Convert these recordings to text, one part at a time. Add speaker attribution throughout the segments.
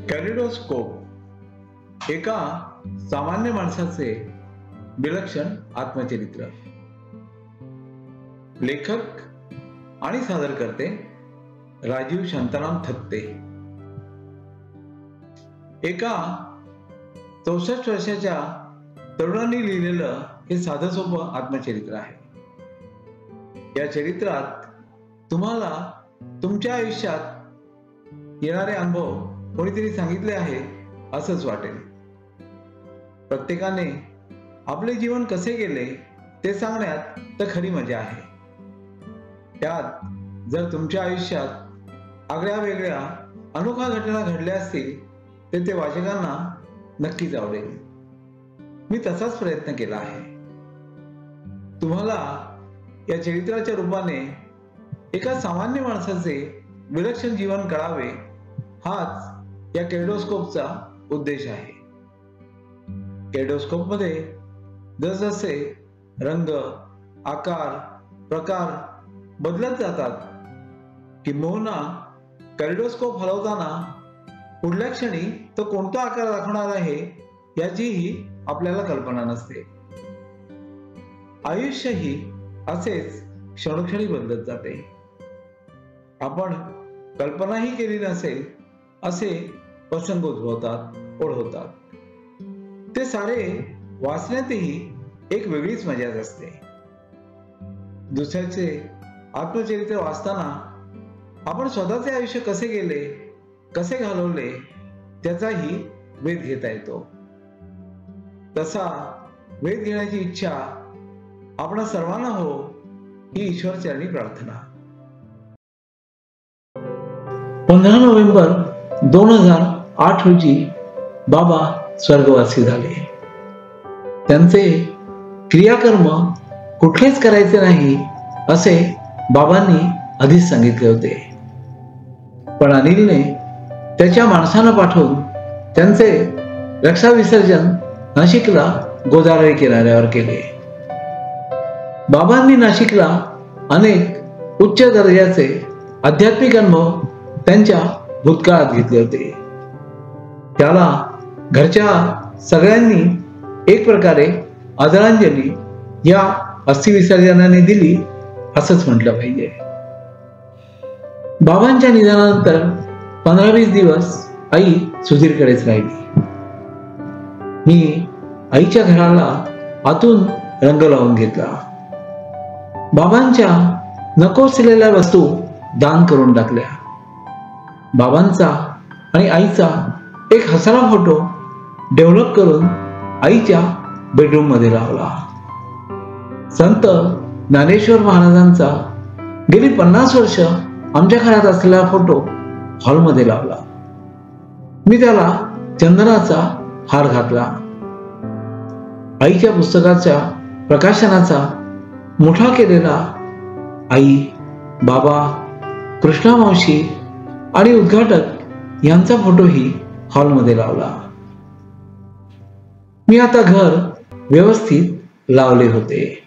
Speaker 1: Kaleidoscope एका सामान्य माणसाचे विलक्षण आत्मचरित्र. लेखक आणि सादरकर्ते राजीव शांताराम थत्ते. एका 64 वर्षाच्या तरुणांनी लिहिलेलं हे साधं सोपं आत्मचरित्र आहे. या चरित्रात तुम्हाला तुमच्या आयुष्यात येणारे अनुभव कोणीतरी सांगितले आहे असंच वाटेल. प्रत्येकाने आपले जीवन कसे गेले ते सांगण्यात तर खरी मजा आहे. त्यात जर तुमच्या आयुष्यात आगळ्या वेगळ्या अनोख्या घटना घडल्या असतील तर ते वाचकांना नक्कीच आवडेल. मी तसाच प्रयत्न केला आहे. तुम्हाला या चरित्राच्या रूपाने एका सामान्य माणसाचे विलक्षण जीवन कळावे हाच या कॅलिडोस्कोपचा उद्देश आहे. कॅलिडोस्कोप मध्ये जसजसे रंग, आकार, प्रकार बदलत जातात किंबहुना कॅलिडोस्कोप हलवताना पुढल्या क्षणी तो कोणता आकार दाखवणार आहे याचीही आपल्याला कल्पना नसते. आयुष्यही असेच क्षणोक्षणी बदलत जाते. आपण कल्पनाही केली नसेल असे प्रसंग उद्भवतात, ओढवतात. ते सारे वाचण्यातही एक वेगळीच मजा असते. दुसऱ्याचे आत्मचरित्र वाचताना आपण स्वतःचे आयुष्य कसे गेले, कसे घालवले त्याचाही वेध घेता येतो. तसा वेध घेण्याची इच्छा आपणा सर्वांना हो ही ईश्वरचरणी प्रार्थना. 15 नोव्हेंबर 2008 रोजी बाबा स्वर्गवासी झाले. त्यांचे क्रियाकर्म कुठलेच करायचे नाही असे बाबांनी आधीच सांगितले होते. पण अनिलने त्याच्या माणसांना पाठवून त्यांचे रक्षा विसर्जन नाशिकला गोदावरी किनाऱ्यावर केले. बाबांनी नाशिकला अनेक उच्च दर्जाचे आध्यात्मिक अनुभव त्यांच्या भूतकाळात घेतले होते. त्याला घरच्या सगळ्यांनी एक प्रकारे आदरांजली या अस्थि विसर्जनाने दिली असंच म्हटलं पाहिजे. बाबांच्या निधनानंतर 15-20 दिवस आई सुधीरकडेच राहिली. मी आईच्या घराला आतून रंग लावून घेतला. बाबांच्या नको असलेल्या वस्तू दान करून टाकल्या. बाबांचा आणि आईचा एक हसरा फोटो डेव्हलप करून आईच्या बेडरूम मध्ये लावला. संत ज्ञानेश्वर महाराजांचा गेली 50 वर्ष आमच्या घरात असलेला फोटो हॉलमध्ये लावला. मी त्याला चंदनाचा हार घातला. आईच्या पुस्तकाच्या प्रकाशनाचा मोठा केलेला आई, बाबा, कृष्णा मावशी आणि उद्घाटक यांचा फोटोही हॉलमध्ये लावला. मी आता घर व्यवस्थित लावले होते.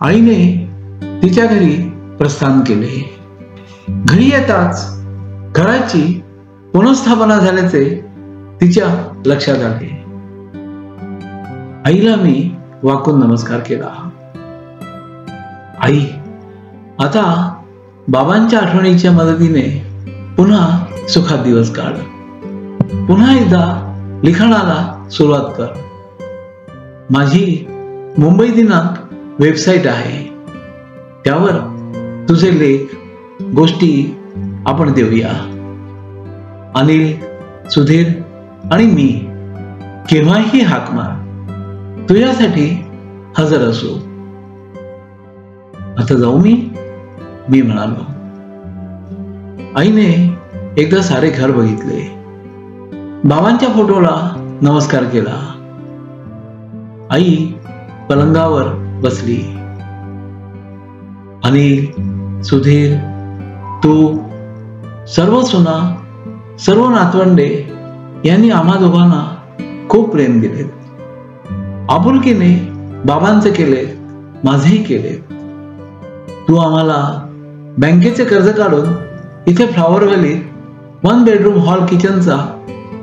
Speaker 1: आईने तिच्या घरी प्रस्थान केले. घरी येताच घराची पुनर्स्थापना झाल्याचे तिच्या लक्षात आले. आईला मी वाकून नमस्कार केला. आई, आता बाबांच्या आठवणीच्या मदतीने पुन्हा सुखात दिवस काढ. पुन्हा एकदा लिखाणाला सुरुवात कर. माझी मुंबई दिनांक वेबसाईट आहे. त्यावर तुझे लेख, गोष्टी आपण देऊया. अनिल, सुधीर आणि मी केव्हाही हाक मार. तुझ्यासाठी हजर असू. आता जाऊ मी म्हणालो. आईने एकदा सारे घर बघितले. बाबांच्या फोटोला नमस्कार केला. आई पलंगावर बसली. अनिल, सुधीर, तू, सर्व सुना, सर्व नातवंडे यांनी आम्हा दोघांना खूप प्रेम दिले. आपुलकीने बाबांचे केले, माझेही केले. तू आम्हाला बँकेचे कर्ज काढून इथे फ्लॉवर व्हॅलीत 1 बेडरूम हॉल किचनचा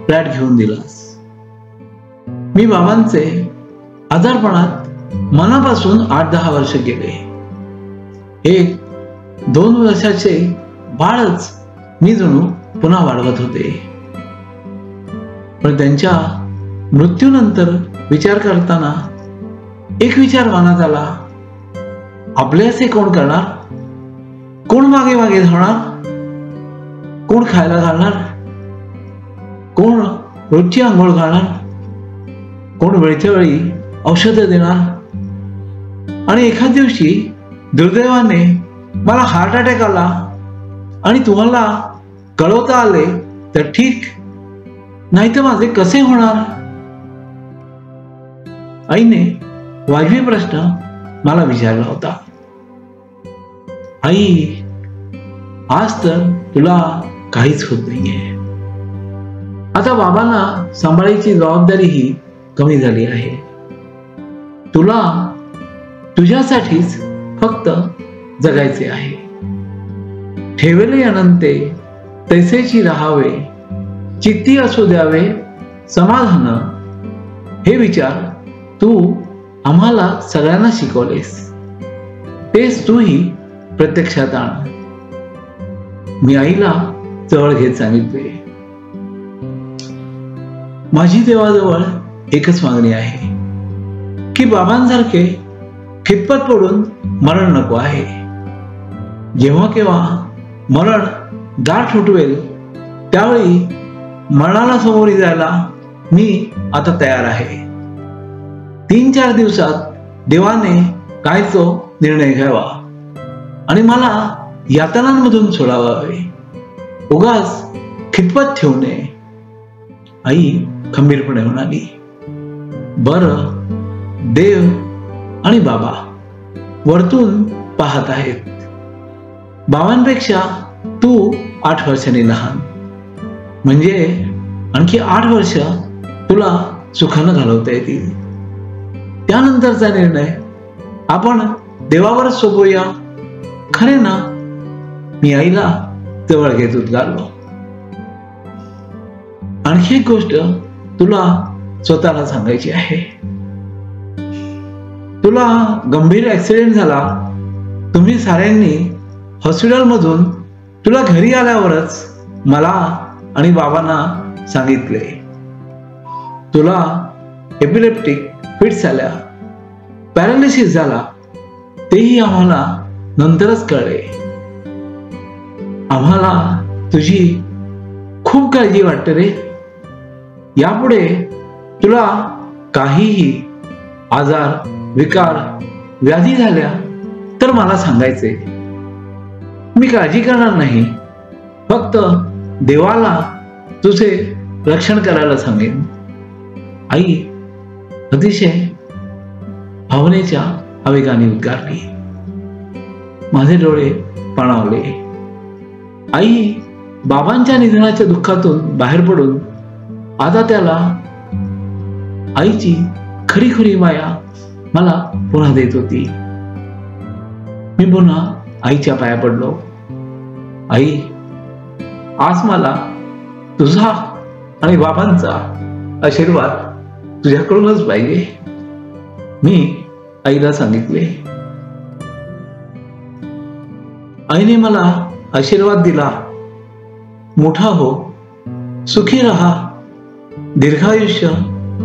Speaker 1: फ्लॅट घेऊन दिलास. मी बाबांचे आजारपणात मनापासून 8-10 वर्ष गेले. 1-2 वर्षाचे बाळच मी जणू पुन्हा वाढवत होते. पण त्यांच्या मृत्यूनंतर विचार करताना एक विचार मनात आला, आपले असे कोण करणार? कोण मागे मागे धावणार? कोण खायला घालणार? कोण रोजची आंघोळ घालणार? कोण वेळच्या वेळी औषधं देणार? आणि एखाद दिवशी दुर्दैवाने मला हार्ट अटॅक आला आणि तुम्हाला कळवता आले तर ठीक, नाही तर माझे कसे होणार? आईने वाजवी प्रश्न मला विचारला होता. आई, आज तर तुला काहीच होत नाहीये. आता बाबांना सांभाळायची जबाबदारीही कमी झाली आहे. तुला तुझ्यासाठीच फक्त जगायचे आहे. ठेवले अनंते तैसेची राहावे, चित्ती असू द्यावे समाधान, हे विचार तू आम्हाला सगळ्यांना शिकवलेस. तेच तूही प्रत्यक्षात आण. मी आईला जवळ घेत सांगितले, माझी देवाजवळ एकच मागणी आहे की बाबांसारखे खितपत पडून मरण नको आहे. जेव्हा केव्हा मरण दार ठोठवेल त्यावेळी मरणाला समोरी जायला मी आता तयार आहे. 3-4 दिवसात देवाने काय तो निर्णय घ्यावा आणि मला यातनांमधून सोडावावे. उगाच खितपत ठेवू नये. आई खंबीरपणे म्हणाली, बरं, देव आणि बाबा वरतून पाहत आहेत. बाबांपेक्षा तू 8 वर्षांनी लहान, म्हणजे आणखी 8 वर्ष तुला सुखानं घालवता येतील. त्यानंतरचा निर्णय आपण देवावरच सोपवूया. खरे ना? मी आईला जवळ घेत उद्गारलो. आणखी एक गोष्ट तुला स्वतःला सांगायची आहे. तुला गंभीर ऍक्सिडेंट झाला. तुम्ही साऱ्यांनी हॉस्पिटलमधून तुला घरी आल्यावरच मला आणि बाबांना सांगितले. तुला एपिलेप्टिक फिट्स आल्या, पॅरालिसिस झाला, तेही आम्हाला नंतरच कळले. आम्हाला तुझी खूप काळजी वाटते रे. यापुढे तुला काहीही आजार, विकार, व्याधी झाल्या तर मला सांगायचे. मी काळजी करणार नाही, फक्त देवाला तुझे रक्षण करायला सांगेन. आई अतिशय भावनेच्या आवेगाने उद्गारली. माझे डोळे पाणावले. आई बाबांच्या निधनाच्या दुःखातून बाहेर पडून आता त्याला आईची खरी खरी माया मला पुन्हा देत होती. मी पुन्हा आईच्या पाया पडलो. आई, आज मला तुझा आणि बाबांचा आशीर्वाद तुझ्याकडूनच पाहिजे, मी आईला सांगितले. आईने मला आशीर्वाद दिला, मोठा हो, सुखी राहा, दीर्घायुष्य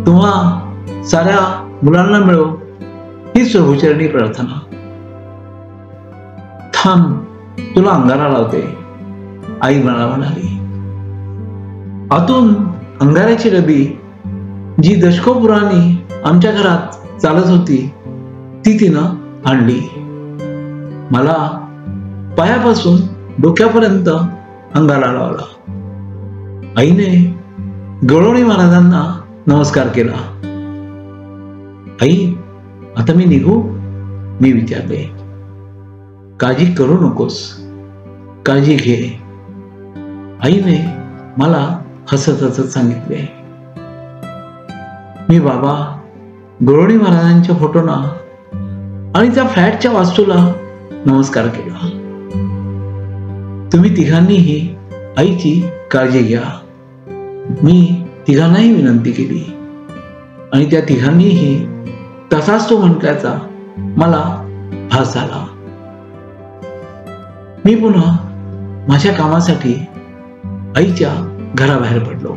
Speaker 1: तुम्हा साऱ्या मुलांना मिळो, ही प्रभुचरणी प्रार्थना. थांब, तुला अंगारा लावते, आई मला म्हणाली. आतून अंगाराची डबी जी दशकोपुराणी आमच्या घरात चालत होती ती तिनं आणली. मला पायापासून डोक्यापर्यंत अंगारा लावला. आईने गवळणी महाराजांना नमस्कार केला. आई, आता मी निघू? मी विचारले. काळजी करू नकोस, काळजी घे, आईने मला हसत हसत सांगितले. मी बाबा, गवळणी महाराजांच्या फोटोना आणि त्या फ्लॅटच्या वास्तूला नमस्कार केला. तुम्ही तिघांनीही आईची काळजी घ्या. मी तिघांनाही विनंती केली आणि त्या तिघांनीही तसाच तो म्हटल्याचा मला भास झाला. मी पुन्हा माझ्या कामासाठी आईच्या घराबाहेर पडलो.